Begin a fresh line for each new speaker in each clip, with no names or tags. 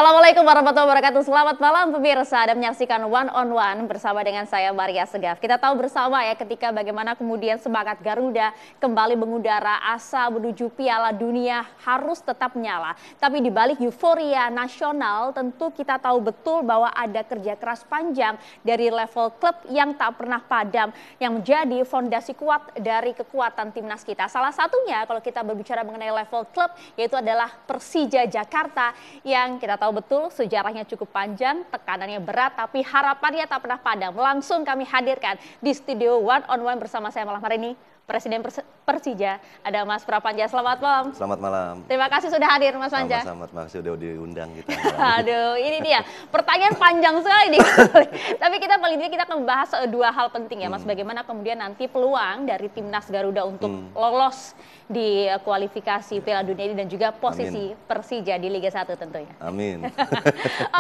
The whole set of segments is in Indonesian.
Assalamualaikum warahmatullahi wabarakatuh. Selamat malam pemirsa, Anda menyaksikan One on One bersama dengan saya Maria Segaf. Kita tahu bersama ya ketika bagaimana kemudian semangat Garuda kembali mengudara, asa menuju Piala Dunia harus tetap menyala. Tapi di balik euforia nasional tentu kita tahu betul bahwa ada kerja keras panjang dari level klub yang tak pernah padam yang menjadi fondasi kuat dari kekuatan timnas kita. Salah satunya kalau kita berbicara mengenai level klub yaitu adalah Persija Jakarta yang kita tahu betul sejarahnya cukup panjang, tekanannya berat, tapi harapannya tak pernah padam. Langsung kami hadirkan di studio One on One bersama saya malam hari ini, Presiden Persija, ada Mas Prapanja. Selamat malam.
Selamat malam.
Terima kasih sudah hadir, Mas Panja.
Sama-sama, terima kasih sudah diundang kita.
Aduh, ini dia. Pertanyaan panjang sekali nih. Tapi kita paling tidak kita akan membahas dua hal penting ya, Mas. Bagaimana kemudian nanti peluang dari timnas Garuda untuk lolos di kualifikasi Piala Dunia ini dan juga posisi Persija di Liga 1 tentunya.
Amin.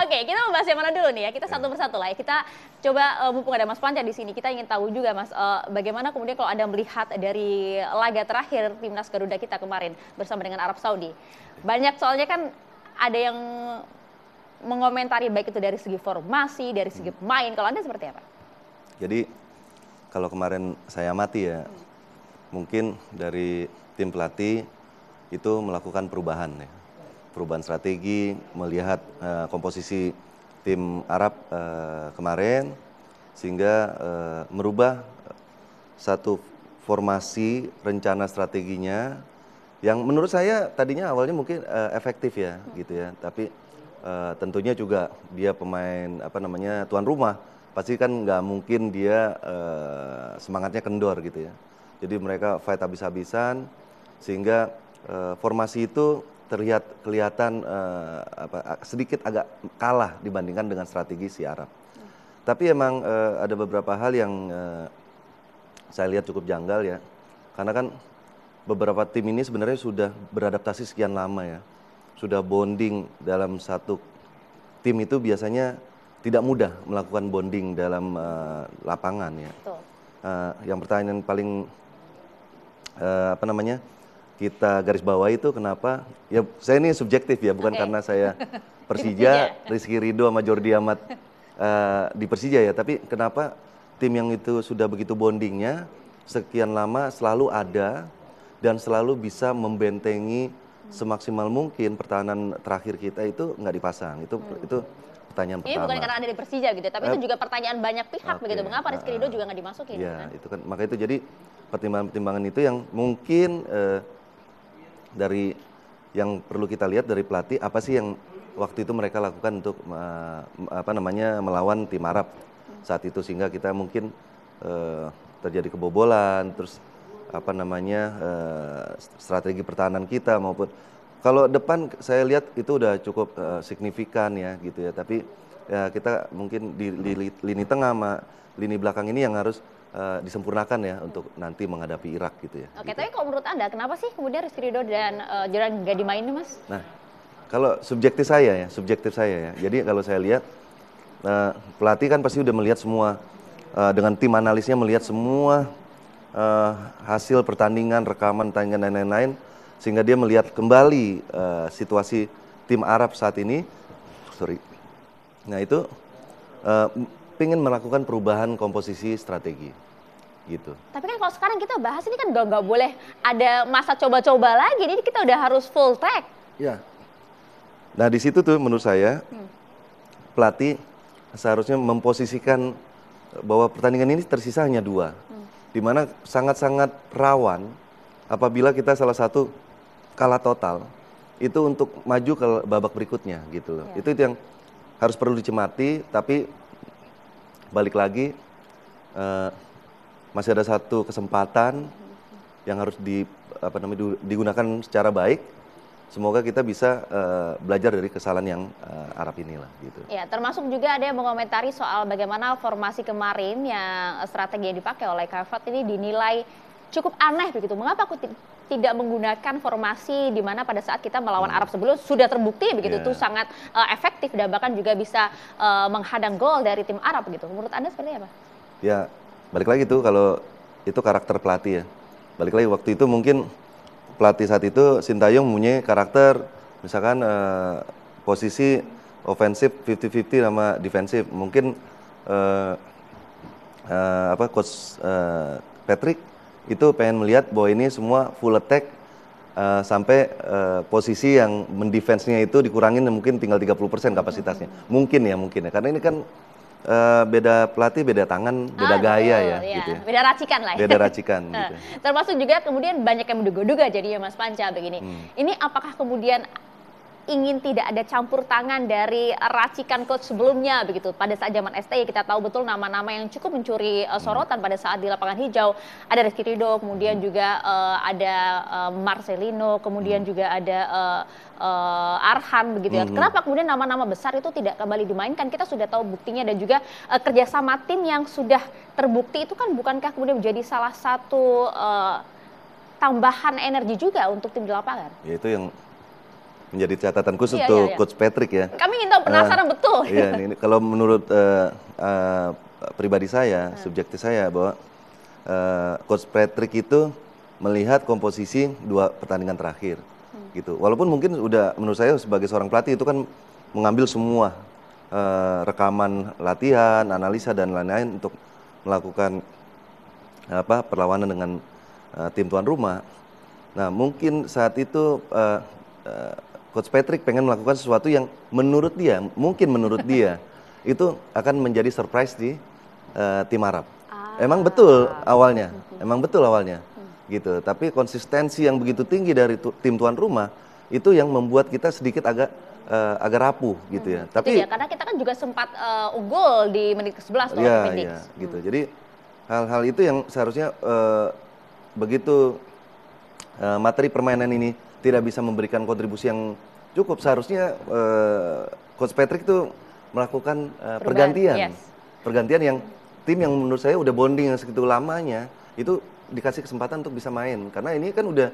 Oke, kita membahas yang mana dulu nih ya? Kita satu persatu lah ya. Kita coba mumpung ada Mas Panja di sini, kita ingin tahu juga Mas, bagaimana kemudian kalau Anda melihat dari laga terakhir timnas Garuda kita kemarin bersama dengan Arab Saudi. Banyak soalnya kan ada yang mengomentari baik itu dari segi formasi, dari segi pemain. Kalau Anda seperti apa?
Jadi kalau kemarin saya amati ya, mungkin dari tim pelatih itu melakukan perubahan ya. Perubahan strategi, melihat komposisi tim Arab kemarin sehingga merubah satu formasi rencana strateginya yang menurut saya tadinya awalnya mungkin efektif ya gitu ya, tapi tentunya juga dia pemain tuan rumah, pasti kan nggak mungkin dia semangatnya kendor gitu ya. Jadi mereka fight habis-habisan sehingga formasi itu kelihatan sedikit agak kalah dibandingkan dengan strategi si Arab. Tapi emang ada beberapa hal yang saya lihat cukup janggal ya, karena kan beberapa tim ini sebenarnya sudah beradaptasi sekian lama ya, sudah bonding dalam satu tim itu biasanya tidak mudah melakukan bonding dalam lapangan ya. Yang pertanyaan paling kita garis bawahi itu kenapa? Ya saya ini subjektif ya, bukan karena saya Persija, Rizky Ridho sama Jordi Amat di Persija ya, tapi kenapa tim yang itu sudah begitu bondingnya sekian lama selalu ada dan selalu bisa membentengi semaksimal mungkin pertahanan terakhir kita itu nggak dipasang. Itu pertanyaan pertama.
Ini bukan karena ada di Persija gitu, tapi itu juga pertanyaan banyak pihak begitu. Mengapa Rizky Ridho juga nggak dimasukin?
Iya,
kan?
itu kan maka itu jadi pertimbangan-pertimbangan itu yang mungkin dari yang perlu kita lihat dari pelatih, apa sih yang waktu itu mereka lakukan untuk melawan tim Arab saat itu, sehingga kita mungkin terjadi kebobolan, terus strategi pertahanan kita maupun kalau depan saya lihat itu udah cukup signifikan ya gitu ya, tapi ya kita mungkin di lini tengah sama lini belakang ini yang harus disempurnakan ya untuk nanti menghadapi Irak gitu ya.
Oke,
gitu.
tapi kalau menurut Anda kenapa sih kemudian Rizky Ridho dan Jordan nggak dimainin, Mas?
Nah, kalau subjektif saya ya. Jadi kalau saya lihat pelatih kan pasti udah melihat semua dengan tim analisnya, melihat semua hasil pertandingan, rekaman pertandingan dan lain-lain, sehingga dia melihat kembali situasi tim Arab saat ini. Nah itu ingin melakukan perubahan komposisi strategi gitu.
Tapi kan kalau sekarang kita bahas ini kan nggak boleh ada masa coba-coba lagi, ini kita udah harus full track.
Ya. Nah di situ tuh menurut saya pelatih seharusnya memposisikan bahwa pertandingan ini tersisa hanya 2, di mana sangat-sangat rawan apabila kita salah satu kalah total itu untuk maju ke babak berikutnya gitu loh. Itu yang harus perlu dicemati, tapi balik lagi masih ada satu kesempatan yang harus digunakan secara baik. Semoga kita bisa belajar dari kesalahan yang Arab inilah gitu.
Ya, termasuk juga ada yang mengomentari soal bagaimana formasi kemarin yang strategi yang dipakai oleh Calvert ini dinilai cukup aneh begitu. Mengapa aku tidak menggunakan formasi di mana pada saat kita melawan Arab sebelum sudah terbukti begitu itu sangat efektif dan bahkan juga bisa menghadang gol dari tim Arab begitu. Menurut Anda seperti apa?
Ya, balik lagi tuh kalau itu karakter pelatih ya. Balik lagi waktu itu mungkin pelatih saat itu Sintayong mempunyai karakter misalkan posisi ofensif 50-50 sama defensif. Mungkin coach Patrick itu pengen melihat bahwa ini semua full attack sampai posisi yang mendefense-nya itu dikurangin mungkin tinggal 30% kapasitasnya. Mungkin ya. Karena ini kan beda pelatih, beda tangan, beda gaya
betul,
ya, gitu ya.
Beda racikan lah ya.
Beda racikan gitu.
Termasuk juga kemudian banyak yang menduga-duga jadinya Mas Panca begini. Ini apakah kemudian ingin tidak ada campur tangan dari racikan coach sebelumnya begitu. Pada saat zaman STI kita tahu betul nama-nama yang cukup mencuri sorotan pada saat di lapangan hijau. Ada Rizky Ridho, kemudian juga ada Marcelino, kemudian juga ada Arhan begitu ya. Kenapa kemudian nama-nama besar itu tidak kembali dimainkan? Kita sudah tahu buktinya dan juga kerjasama tim yang sudah terbukti itu kan bukankah kemudian menjadi salah satu tambahan energi juga untuk tim di lapangan?
Ya itu yang menjadi catatan khusus untuk Coach Patrick ya.
Kami ingin tahu, penasaran betul.
Iya, ini kalau menurut pribadi saya, subjektif saya bahwa Coach Patrick itu melihat komposisi 2 pertandingan terakhir, gitu. Walaupun mungkin udah menurut saya sebagai seorang pelatih itu kan mengambil semua rekaman latihan, analisa dan lain-lain untuk melakukan perlawanan dengan tim tuan rumah. Nah, mungkin saat itu Coach Patrick pengen melakukan sesuatu yang menurut dia itu akan menjadi surprise di tim Arab. Emang betul awalnya, gitu. Tapi konsistensi yang begitu tinggi dari tim tuan rumah itu yang membuat kita sedikit agak rapuh gitu ya. Tapi
karena kita kan juga sempat unggul di menit ke-11 loh.
Iya, gitu. Jadi hal-hal itu yang seharusnya begitu materi permainan ini tidak bisa memberikan kontribusi yang cukup, seharusnya Coach Patrick itu melakukan pergantian yang tim yang menurut saya udah bonding segitu lamanya itu dikasih kesempatan untuk bisa main, karena ini kan udah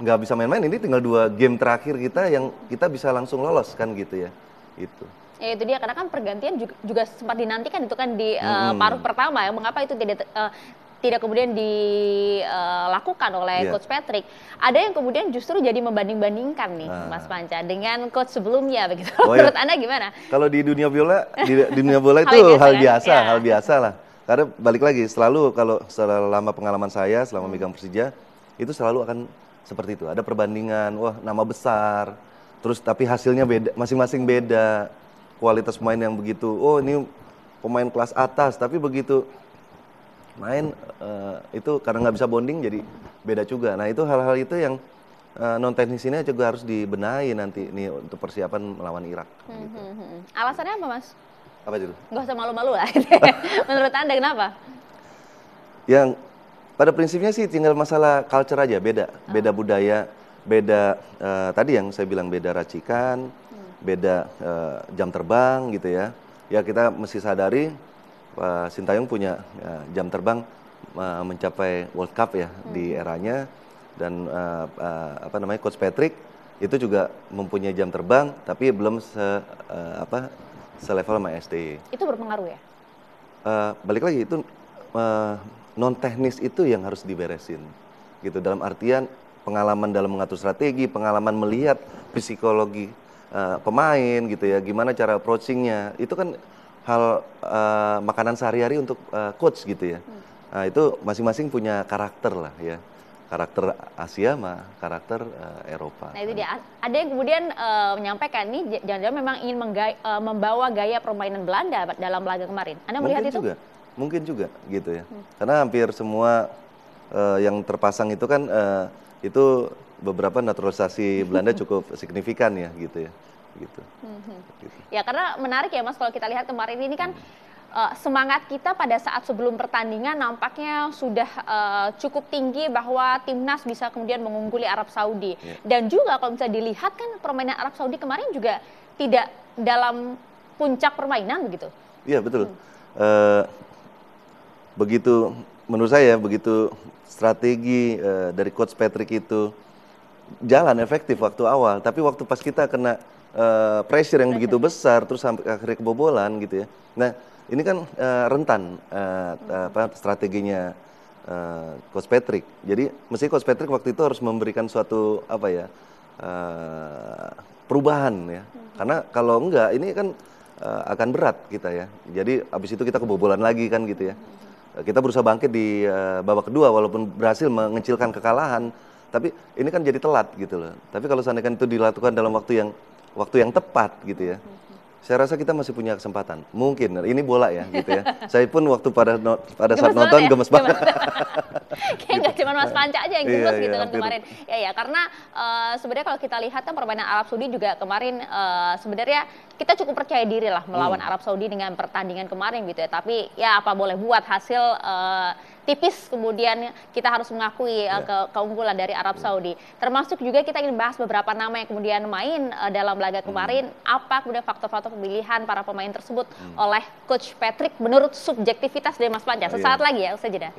nggak bisa main-main, ini tinggal 2 game terakhir kita yang kita bisa langsung lolos kan gitu ya, itu.
Ya itu dia, karena kan pergantian juga sempat dinantikan itu kan di paruh pertama ya, mengapa itu tidak kemudian dilakukan oleh Coach Patrick. Ada yang kemudian justru jadi membanding-bandingkan nih Mas Panca dengan coach sebelumnya begitu. Menurut Anda gimana?
Kalau di dunia bola itu hal biasa lah. Karena balik lagi selalu kalau selama pengalaman saya selama megang Persija itu selalu akan seperti itu. Ada perbandingan, wah nama besar, terus tapi hasilnya beda, masing-masing beda. Kualitas pemain yang begitu, oh ini pemain kelas atas, tapi begitu main itu karena nggak bisa bonding jadi beda juga. Nah itu hal-hal itu yang non teknis ini juga harus dibenahi nanti nih untuk persiapan melawan Irak. Gitu.
Alasannya apa Mas?
Apa itu?
Nggak usah malu-malu lah. Menurut Anda kenapa?
Yang pada prinsipnya sih tinggal masalah culture aja, beda budaya, beda tadi yang saya bilang beda racikan, beda jam terbang gitu ya. Ya kita mesti sadari Pak Sintayong punya jam terbang mencapai World Cup ya di eranya, dan Coach Patrick itu juga mempunyai jam terbang tapi belum selevel sama STY.
Itu berpengaruh ya?
Balik lagi itu non teknis itu yang harus diberesin gitu, dalam artian pengalaman dalam mengatur strategi, pengalaman melihat psikologi pemain gitu ya, gimana cara approachingnya, itu kan hal makanan sehari-hari untuk coach gitu ya. Nah itu masing-masing punya karakter lah ya, karakter Asia sama karakter Eropa. Nah
itu dia, ada yang kemudian menyampaikan nih jangan-jangan memang ingin membawa gaya permainan Belanda dalam laga kemarin. Anda melihat itu?
Mungkin juga gitu ya, karena hampir semua yang terpasang itu kan itu beberapa naturalisasi Belanda cukup signifikan ya gitu ya. Gitu.
Ya karena menarik ya Mas, kalau kita lihat kemarin ini kan semangat kita pada saat sebelum pertandingan nampaknya sudah cukup tinggi bahwa timnas bisa kemudian mengungguli Arab Saudi. Dan juga kalau bisa dilihat kan permainan Arab Saudi kemarin juga tidak dalam puncak permainan begitu.
Iya betul. Begitu menurut saya begitu strategi dari Coach Patrick itu jalan efektif waktu awal, tapi waktu pas kita kena pressure yang begitu besar terus sampai akhirnya kebobolan gitu ya. Nah ini kan rentan strateginya Coach Patrick. Jadi mesti Coach Patrick waktu itu harus memberikan suatu perubahan ya. Karena kalau enggak ini kan akan berat kita ya. Jadi abis itu kita kebobolan lagi kan gitu ya. Kita berusaha bangkit di babak kedua walaupun berhasil mengecilkan kekalahan, tapi ini kan jadi telat gitu loh. Tapi kalau seandainya itu dilakukan dalam waktu yang tepat gitu ya. Saya rasa kita masih punya kesempatan. Mungkin ini bola ya gitu ya. Saya pun waktu pada saat nonton
ya?
gemes banget.
Kayak nggak cuma Mas Panca aja yang gemes gitu kan
hampir.
kemarin. Ya karena sebenarnya kalau kita lihat kan permainan Arab Saudi juga kemarin sebenarnya kita cukup percaya diri lah melawan Arab Saudi dengan pertandingan kemarin gitu ya. Tapi ya apa boleh buat hasil tipis kemudian kita harus mengakui keunggulan dari Arab Saudi. Termasuk juga kita ingin bahas beberapa nama yang kemudian main dalam laga kemarin. Apa kemudian faktor-faktor pemilihan para pemain tersebut oleh Coach Patrick menurut subjektivitas dari Mas Panca. Sesaat lagi ya, usai jeda.